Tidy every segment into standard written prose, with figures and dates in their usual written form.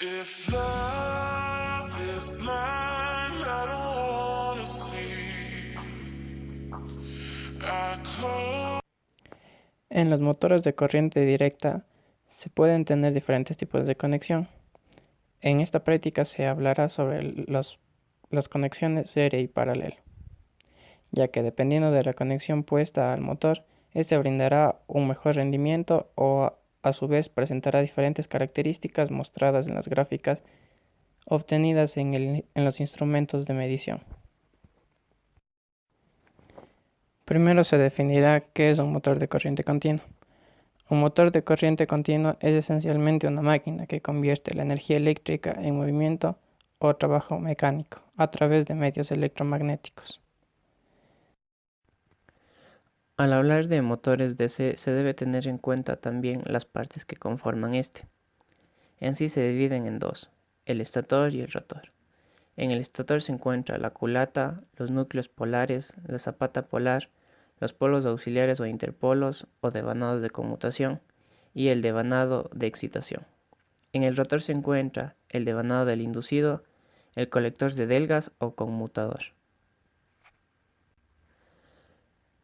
If love is blind, I don't wanna see. I close. En los motores de corriente directa se pueden tener diferentes tipos de conexión. En esta práctica se hablará sobre las conexiones serie y paralelo, ya que dependiendo de la conexión puesta al motor, este brindará un mejor rendimiento o a su vez presentará diferentes características mostradas en las gráficas obtenidas en los instrumentos de medición. Primero se definirá qué es un motor de corriente continua. Un motor de corriente continua es esencialmente una máquina que convierte la energía eléctrica en movimiento o trabajo mecánico a través de medios electromagnéticos. Al hablar de motores DC se debe tener en cuenta también las partes que conforman este. En sí se dividen en dos, el estator y el rotor. En el estator se encuentra la culata, los núcleos polares, la zapata polar, los polos auxiliares o interpolos o devanados de conmutación y el devanado de excitación. En el rotor se encuentra el devanado del inducido, el colector de Delgas o conmutador.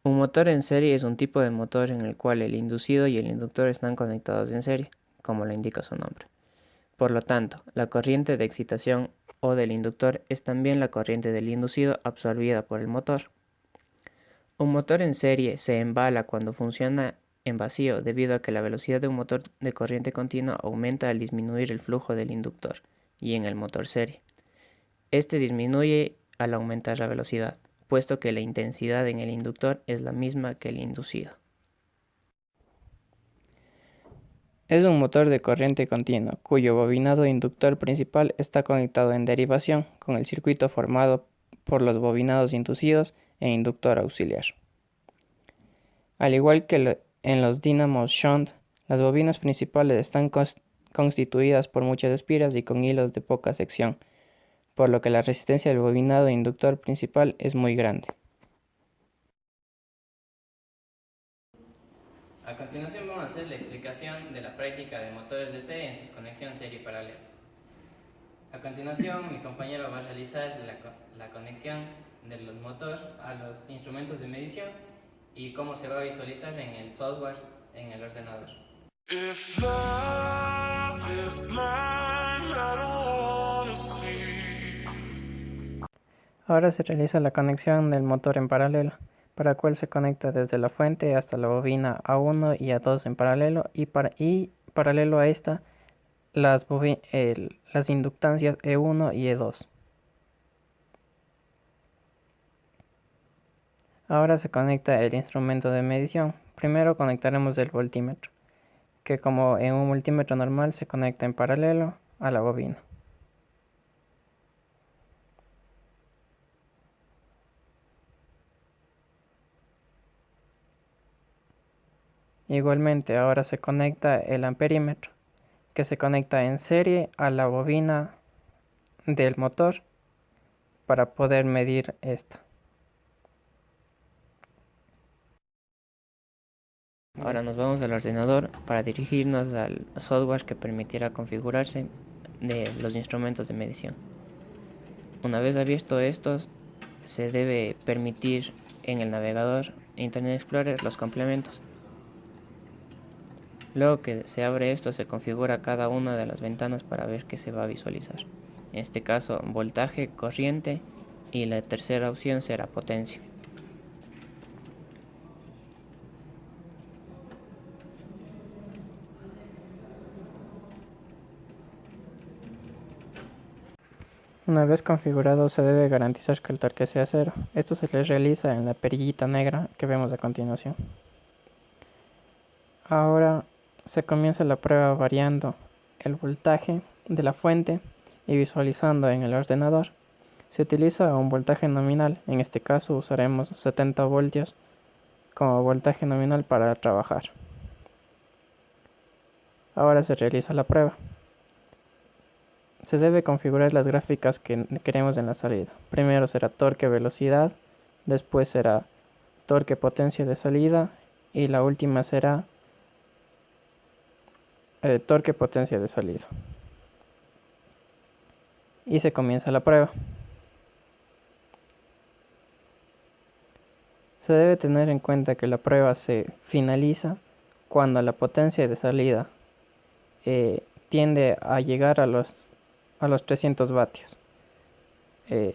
Un motor en serie es un tipo de motor en el cual el inducido y el inductor están conectados en serie, como lo indica su nombre. Por lo tanto, la corriente de excitación o del inductor es también la corriente del inducido absorbida por el motor. Un motor en serie se embala cuando funciona en vacío debido a que la velocidad de un motor de corriente continua aumenta al disminuir el flujo del inductor y en el motor serie. Este disminuye al aumentar la velocidad, puesto que la intensidad en el inductor es la misma que el inducido. Es un motor de corriente continua, cuyo bobinado inductor principal está conectado en derivación con el circuito formado por los bobinados inducidos e inductor auxiliar. Al igual que en los dínamos shunt, las bobinas principales están constituidas por muchas espiras y con hilos de poca sección, por lo que la resistencia del bobinado inductor principal es muy grande. A continuación vamos a hacer la explicación de la práctica de motores DC en sus conexiones serie y paralela. A continuación mi compañero va a realizar la conexión del motor a los instrumentos de medición y cómo se va a visualizar en el software en el ordenador. If love is blind, I don't wanna see. Ahora se realiza la conexión del motor en paralelo, para la cual se conecta desde la fuente hasta la bobina A1 y A2 en paralelo y paralelo a esta las inductancias E1 y E2. Ahora se conecta el instrumento de medición. Primero conectaremos el voltímetro, que como en un multímetro normal se conecta en paralelo a la bobina. Igualmente ahora se conecta el amperímetro, que se conecta en serie a la bobina del motor para poder medir esta. Ahora nos vamos al ordenador para dirigirnos al software que permitirá configurarse de los instrumentos de medición. Una vez abierto estos, se debe permitir en el navegador Internet Explorer los complementos. Luego que se abre esto, se configura cada una de las ventanas para ver qué se va a visualizar. En este caso, voltaje, corriente y la tercera opción será potencia. Una vez configurado se debe garantizar que el torque sea cero. Esto se le realiza en la perillita negra que vemos a continuación. Ahora se comienza la prueba variando el voltaje de la fuente y visualizando en el ordenador. Se utiliza un voltaje nominal, en este caso usaremos 70 voltios como voltaje nominal para trabajar. Ahora se realiza la prueba. Se debe configurar las gráficas que queremos en la salida. Primero será torque velocidad, después será torque potencia de salida y la última será torque potencia de salida. y se comienza la prueba. Se debe tener en cuenta que la prueba se finaliza cuando la potencia de salida tiende a llegar a los 300 vatios.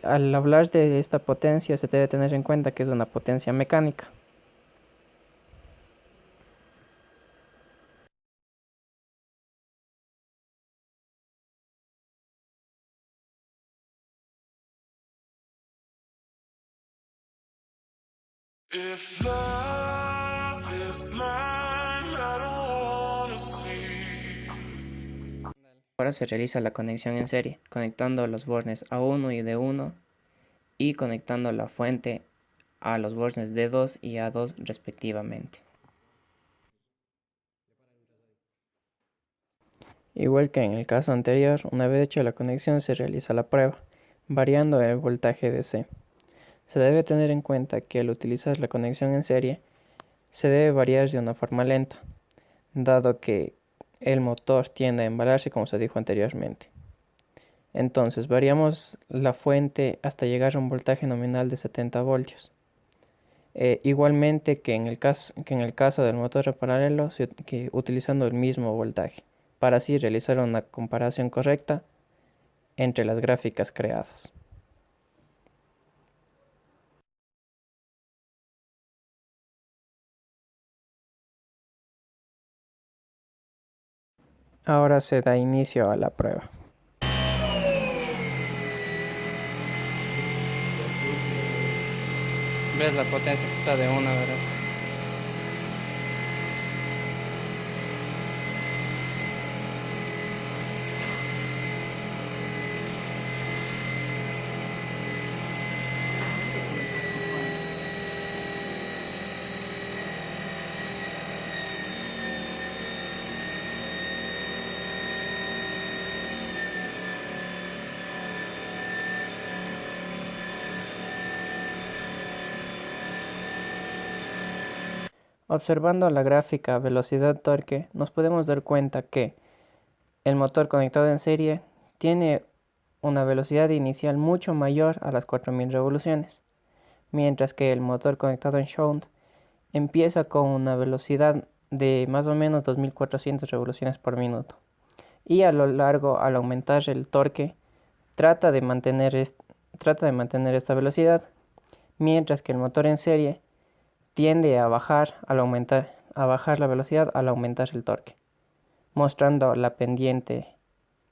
Al hablar de esta potencia se debe tener en cuenta que es una potencia mecánica. If love is blind, I don't wanna see. Ahora se realiza la conexión en serie, conectando los bornes A1 y D1 y conectando la fuente a los bornes D2 y A2 respectivamente. Igual que en el caso anterior, una vez hecha la conexión se realiza la prueba, variando el voltaje DC. Se debe tener en cuenta que al utilizar la conexión en serie, se debe variar de una forma lenta, dado que el motor tiende a embalarse como se dijo anteriormente. Entonces variamos la fuente hasta llegar a un voltaje nominal de 70 voltios. Igualmente que en el caso del motor en paralelo, utilizando el mismo voltaje, para así realizar una comparación correcta entre las gráficas creadas. Ahora se da inicio a la prueba. ¿Ves la potencia que está de una, verdad? Observando la gráfica velocidad-torque, nos podemos dar cuenta que el motor conectado en serie tiene una velocidad inicial mucho mayor a las 4000 revoluciones, mientras que el motor conectado en shunt empieza con una velocidad de más o menos 2400 revoluciones por minuto. Y a lo largo, al aumentar el torque, trata de mantener esta velocidad, mientras que el motor en serie tiende a bajar la velocidad al aumentar el torque, mostrando la pendiente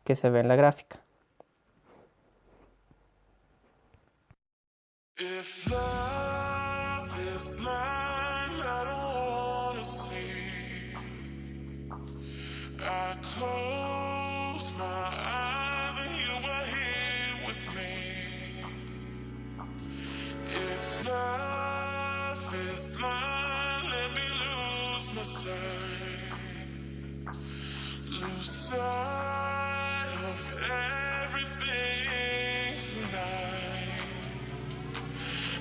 que se ve en la gráfica. If love is blind, I don't wanna see. I close my eyes and you were here with me. If love is blind, let me lose my sight. Lose sight of everything tonight.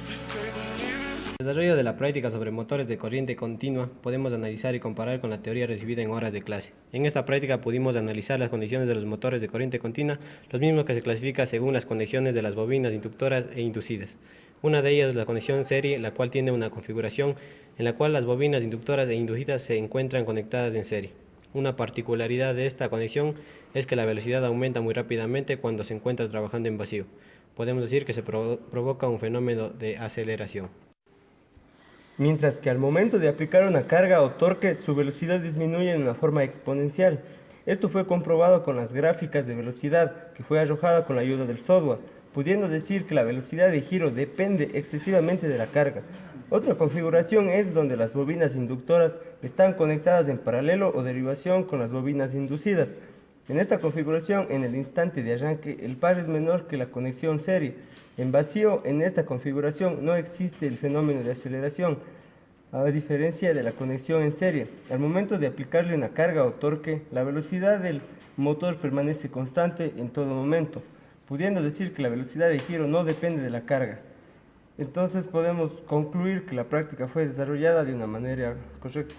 They say believe in En el desarrollo de la práctica sobre motores de corriente continua, podemos analizar y comparar con la teoría recibida en horas de clase. En esta práctica pudimos analizar las condiciones de los motores de corriente continua, los mismos que se clasifican según las conexiones de las bobinas inductoras e inducidas. Una de ellas es la conexión serie, la cual tiene una configuración en la cual las bobinas inductoras e inducidas se encuentran conectadas en serie. Una particularidad de esta conexión es que la velocidad aumenta muy rápidamente cuando se encuentra trabajando en vacío. Podemos decir que se provoca un fenómeno de aceleración. Mientras que al momento de aplicar una carga o torque, su velocidad disminuye de una forma exponencial. Esto fue comprobado con las gráficas de velocidad que fue arrojada con la ayuda del software, pudiendo decir que la velocidad de giro depende excesivamente de la carga. Otra configuración es donde las bobinas inductoras están conectadas en paralelo o derivación con las bobinas inducidas. En esta configuración, en el instante de arranque, el par es menor que la conexión serie. En vacío, en esta configuración, no existe el fenómeno de aceleración, a diferencia de la conexión en serie. Al momento de aplicarle una carga o torque, la velocidad del motor permanece constante en todo momento, pudiendo decir que la velocidad de giro no depende de la carga. Entonces podemos concluir que la práctica fue desarrollada de una manera correcta.